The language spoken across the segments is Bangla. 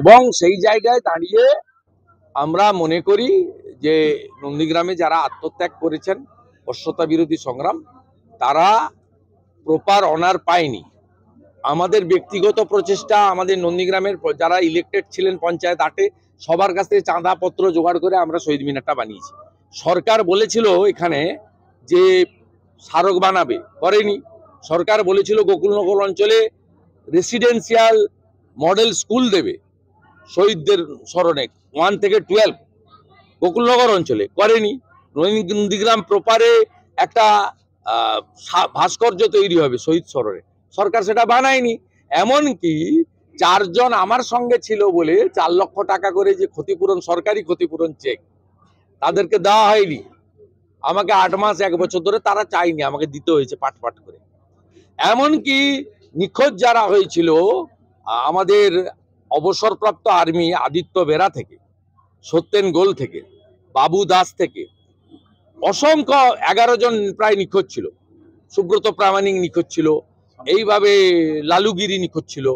এবং সেই জায়গায় দাঁড়িয়ে আমরা মনে করি যে নন্দীগ্রামে যারা আত্মত্যাগ করেছেন অস্বতা বিরোধী সংগ্রাম, তারা প্রপার অনার পায়নি। আমাদের ব্যক্তিগত প্রচেষ্টা, আমাদের নন্দীগ্রামের যারা ইলেক্টেড ছিলেন পঞ্চায়েত 8-এ, সবার কাছ থেকে চাঁদাপত্র জোগাড় করে আমরা শহীদ মিনারটা বানিয়েছি। সরকার বলেছিল এখানে যে স্মারক বানাবে, করেনি। সরকার বলেছিল গোকুলনগর অঞ্চলে রেসিডেন্সিয়াল মডেল স্কুল দেবে শহীদদের স্মরণে 1 থেকে 12 গোকুলনগর অঞ্চলে, করেনি। নন্দীগ্রাম প্রপারে একটা ভাস্কর্য তৈরি হবে শহীদ স্মরণে, সরকার সেটা বানায়নি। এমনকি 4 জন আমার সঙ্গে ছিল বলে 4 লক্ষ টাকা করে যে ক্ষতিপূরণ, সরকারি ক্ষতিপূরণ চেক, তাদেরকে দেওয়া হয়নি। আমাকে 8 মাস 1 বছর ধরে তারা চাইনি, আমাকে দিতে হয়েছে পাট পাট করে। এমনকি নিখোঁজ যারা হয়েছিল আমাদের অবসরপ্রাপ্ত আর্মি আদিত্য বেরা থেকে, সত্যেন গোল থেকে, বাবু দাস থেকে অসংখ্য 11 জন প্রায় নিখোঁজ ছিল। সুব্রত প্রামাণিক নিখোঁজ ছিল, এইভাবে লালুগিরি নিখোঁজ ছিল।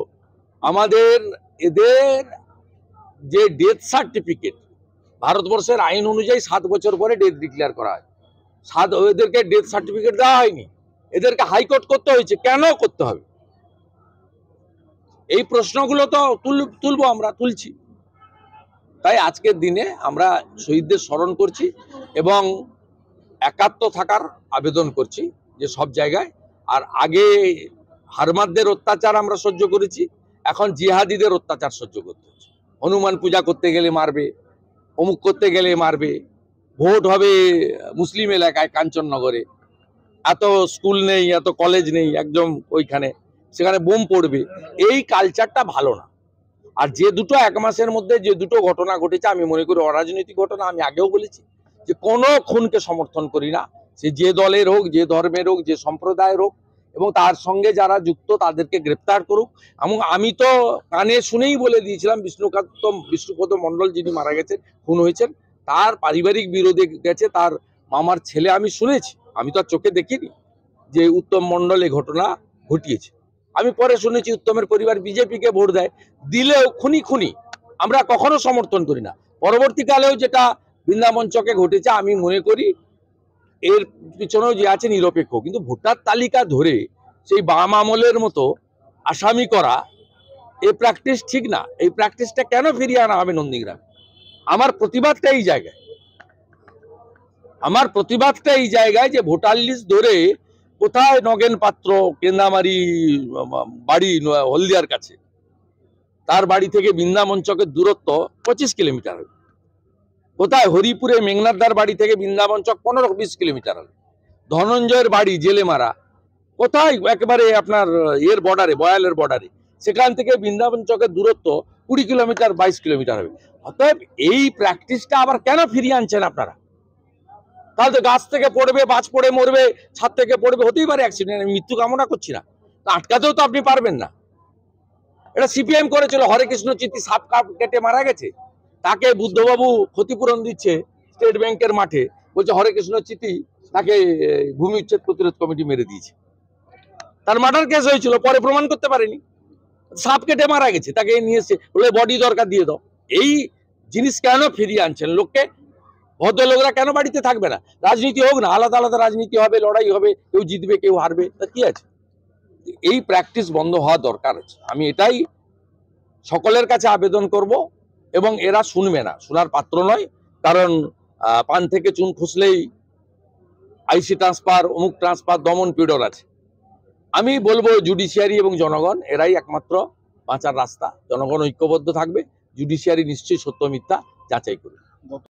আমাদের এদের যে ডেথ সার্টিফিকেট, ভারতবর্ষের আইন অনুযায়ী 7 বছর পরে ডেথ ডিক্লেয়ার করা হয়, এদেরকে ডেথ সার্টিফিকেট দেওয়া হয়নি। এদেরকে হাইকোর্ট করতে হয়েছে, কেন করতে হবে? এই প্রশ্নগুলো তো তুলবো, আমরা তুলছি। তাই আজকের দিনে আমরা শহীদদের স্মরণ করছি এবং একাত্ম থাকার আবেদন করছি যে সব জায়গায়। আর আগে হারমাদদের অত্যাচার আমরা সহ্য করেছি, এখন জিহাদিদের অত্যাচার সহ্য করতে হচ্ছে। হনুমান পূজা করতে গেলে মারবে, অমুক করতে গেলে মারবে, ভোট হবে মুসলিম এলাকায় কাঞ্চননগরে, এত স্কুল নেই, এত কলেজ নেই, একদম ওইখানে সেখানে বোম পড়বে। এই কালচারটা ভালো না। আর যে দুটো 1 মাসের মধ্যে যে দুটো ঘটনা ঘটেছে, আমি মনে করি অরাজনৈতিক ঘটনা। আমি আগেও বলেছি যে কোনো খুনকে সমর্থন করি না, সে যে দলের হোক, যে ধর্মের হোক, যে সম্প্রদায়ের হোক, এবং তার সঙ্গে যারা যুক্ত তাদেরকে গ্রেপ্তার করুক। এবং আমি তো কানে শুনেই বলে দিয়েছিলাম, বিষ্ণুপদ মণ্ডল যিনি মারা গেছেন, খুন হয়েছেন, তার পারিবারিক বিরোধে গেছে তার মামার ছেলে। আমি শুনেছি, আমি তো আর চোখে দেখিনি যে উত্তম মণ্ডল এই ঘটনা ঘটিয়েছে। আমি পরে শুনেছি উত্তমের পরিবার বিজেপিকে ভোট দেয়, দিলেও খুনি আমরা কখনো সমর্থন করি না। পরবর্তীকালেও যেটা বৃন্দাবন চকে ঘটেছে, আমি মনে করি এর পিছনেও যে আছে নিরপেক্ষ। কিন্তু ভোটার তালিকা ধরে সেই বাম আমলের মতো আসামি করা, এই প্র্যাকটিস ঠিক না। এই প্র্যাকটিসটা কেন ফিরিয়ে আনা হবে নন্দীগ্রামে? আমার প্রতিবাদটা এই জায়গায়, যে ভোটার লিস্ট ধরে কোথায় নগেন পাত্র, কেন্দামারি বাড়ি হলদিয়ার কাছে, তার বাড়ি থেকে বৃন্দাবন চকের দূরত্ব 25 কিলোমিটার হবে। কোথায় হরিপুরে মেঘনাথদার বাড়ি থেকে বৃন্দাবন চক 15-20 কিলোমিটার হবে। ধনঞ্জয়ের বাড়ি জেলেমারা কোথায়, একেবারে আপনার এর বর্ডারে, বয়ালের বর্ডারে, সেখান থেকে বৃন্দাবন চকের দূরত্ব 20 কিলোমিটার 22 কিলোমিটার হবে। অতএব এই প্র্যাকটিসটা আবার কেন ফিরিয়ে আনছেন আপনারা? তাহলে তো গাছ থেকে পড়বে, বাজ পড়ে মরবে, ছাদ থেকে পড়বে, হতেই পারে অ্যাক্সিডেন্ট। আমি মৃত্যু কামনা করছি না, আটকাতেও তো আপনি পারবেন না। এটা সিপিএম করেছিল, হরে কৃষ্ণ চিত্তি সাপ কেটে মারা গেছে, তাকে বুদ্ধবাবু ক্ষতিপূরণ দিচ্ছে স্টেট ব্যাংকের মাঠে, বলছে হরে কৃষ্ণ চিত্তি তাকে ভূমি উচ্ছেদ প্রতিরোধ কমিটি মেরে দিয়েছে। তার মার্ডার কেস হয়েছিল, পরে প্রমাণ করতে পারেনি, সাপ কেটে মারা গেছে, তাকে নিয়ে এসে বলে বডি দরকার, দিয়ে দাও। এই জিনিস কেন ফিরিয়ে আনছেন লোককে? ভদ্রলোকরা কেন বাড়িতে থাকবে না? রাজনীতি হোক না, আলাদা আলাদা রাজনীতি হবে, লড়াই হবে, কেউ জিতবে কেউ হারবে, তা কি আছে? এই প্র্যাকটিস বন্ধ হওয়া দরকার আছে। আমি এটাই সকলের কাছে আবেদন করব, এবং এরা শুনবে না, শোনার পাত্র নয়। কারণ পান থেকে চুন খুসলেই আইসি ট্রান্সফার, অমুক ট্রান্সফার, দমন পীড়ন আছে। আমি বলবো জুডিশিয়ারি এবং জনগণ এরাই একমাত্র বাঁচার রাস্তা। জনগণ ঐক্যবদ্ধ থাকবে, জুডিশিয়ারি নিশ্চয়ই সত্য মিথ্যা যাচাই করবে।